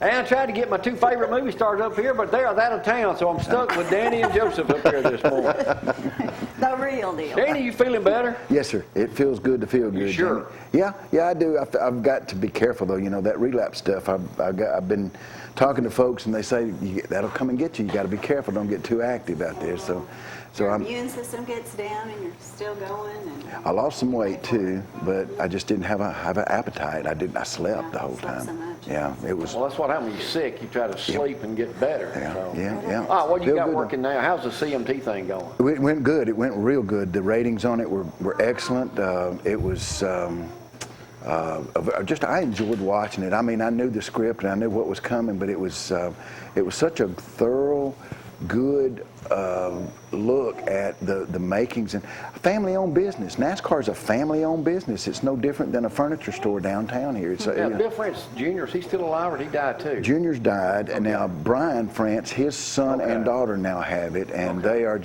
And I tried to get my two favorite movie stars up here, but they're out of town, so I'm stuck with Danny and Joseph up here this morning. The real deal. Danny, you feeling better? Yes, sir. It feels good to feel good. You sure? Danny. Yeah, I do. I've got to be careful, though. You know, that relapse stuff, I've been talking to folks, and they say, that'll come and get you. You got to be careful. Don't get too active out there. So your immune system gets down, and you're still going. And I lost some weight, too, but I just didn't have an appetite. I slept the whole time. So much. Yeah, it was. Well, that's what happens when you're sick. You try to sleep and get better. Yeah, so. yeah. All right, what you Feel got good, working now? How's the CMT thing going? It went good. It went real good. The ratings on it were excellent. It was I enjoyed watching it. I mean, I knew the script and I knew what was coming, but it was such a thorough, good look at the makings and family-owned business. NASCAR is a family-owned business. It's no different than a furniture store downtown here. It's Bill France Jr., is he still alive or did he die too? Junior's died, and now Brian France, his son and daughter now have it, and they are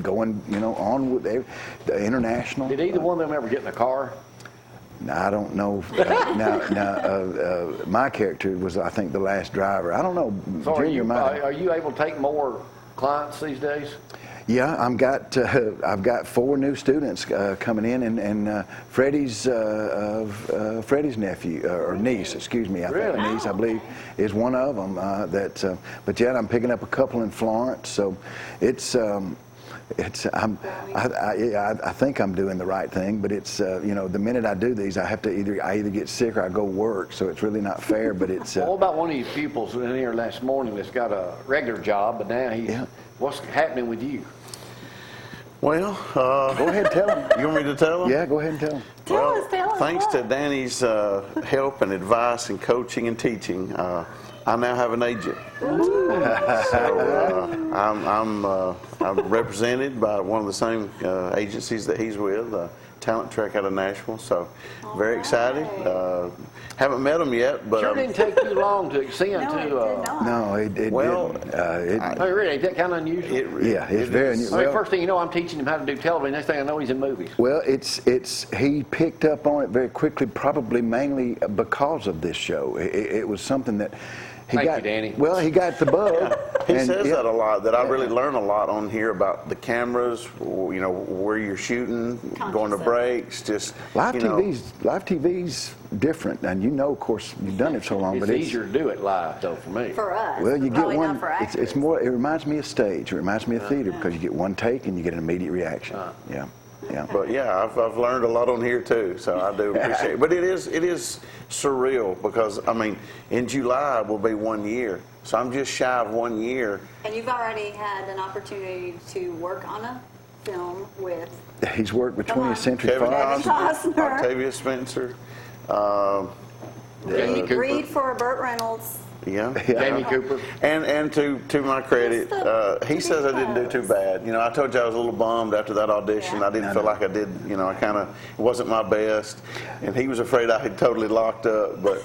going, on with the international. Did either one of them ever get in a car? I don't know. My character was, I think, the last driver. I don't know. So Junior might. are you able to take more clients these days? Yeah, I've got 4 new students coming in, and Freddie's nephew or niece, excuse me, niece, I believe, is one of them. But yet I'm picking up a couple in Florence, so it's. I think I'm doing the right thing, but it's the minute I do these, I either get sick or I go work, so it's really not fair. But it's. What about one of these pupils in here last morning that's got a regular job, but now he's. Yeah. What's happening with you? Well, go ahead and tell them. You want me to tell them? Yeah, go ahead and tell them. Tell us thanks what? to Danny's help and advice and coaching and teaching, I now have an agent. So I'm represented by one of the same agencies that he's with, Talent Trek out of Nashville. So very excited. Haven't met him yet, but Sure didn't take you long to see him No, it didn't. really, is that kind of unusual? It's very unusual. I mean, first thing you know, I'm teaching him how to do television. Next thing I know, he's in movies. Well, he picked up on it very quickly, probably mainly because of this show. It was something that Thank you, Danny. Well, he got the bug. He says that a lot, that I really learn a lot on here about the cameras, where you're shooting, going to breaks, just, Live TV's different, and of course, you've done it so long. It's but easier to do it live, though, for me. For us. Well, you get probably one. Not for actors. It's more. It reminds me of stage. It reminds me of theater because you get one take and you get an immediate reaction. Yeah. But yeah, I've learned a lot on here too, so I do appreciate it. But it is surreal because, I mean, in July will be 1 year. So I'm just shy of 1 year. And you've already had an opportunity to work on a film with... He's worked with 20th Century Fox. Costner. Octavia Spencer. Read for Burt Reynolds. Yeah. Jamie Cooper. And to my credit, he says I didn't do too bad. I told you I was a little bummed after that audition. Yeah. I didn't feel like I did, it wasn't my best. And he was afraid I had totally locked up. But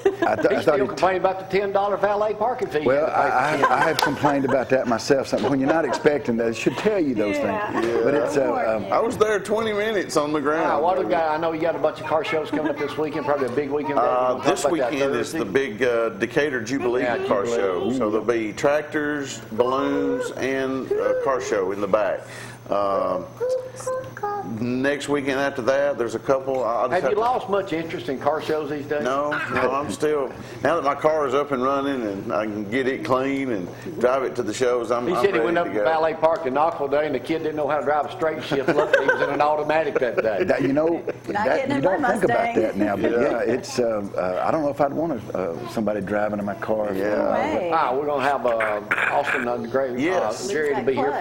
He's still complaining about the $10 valet parking fee. Well, I have complained about that myself. When you're not expecting that, it should tell you those things. Yeah. But it's I was there 20 minutes on the ground. I know you got a bunch of car shows coming up this weekend, probably a big weekend. This weekend is the big Decatur Jubilee car show. So there'll be tractors, balloons, and a car show in the back. Next weekend after that, there's a couple. Have you lost much interest in car shows these days? No, I'm still, now that my car is up and running and I can get it clean and drive it to the shows, I'm He said he went up ready to to go. Valet Park in Knoxville today and the kid didn't know how to drive a straight shift. Luckily, he was in an automatic that day. you don't think about that now. But Yeah. it's. I don't know if I'd want somebody driving in my car. Yeah. Way. We're going to have Austin, the great Yes. Jerry, to be here.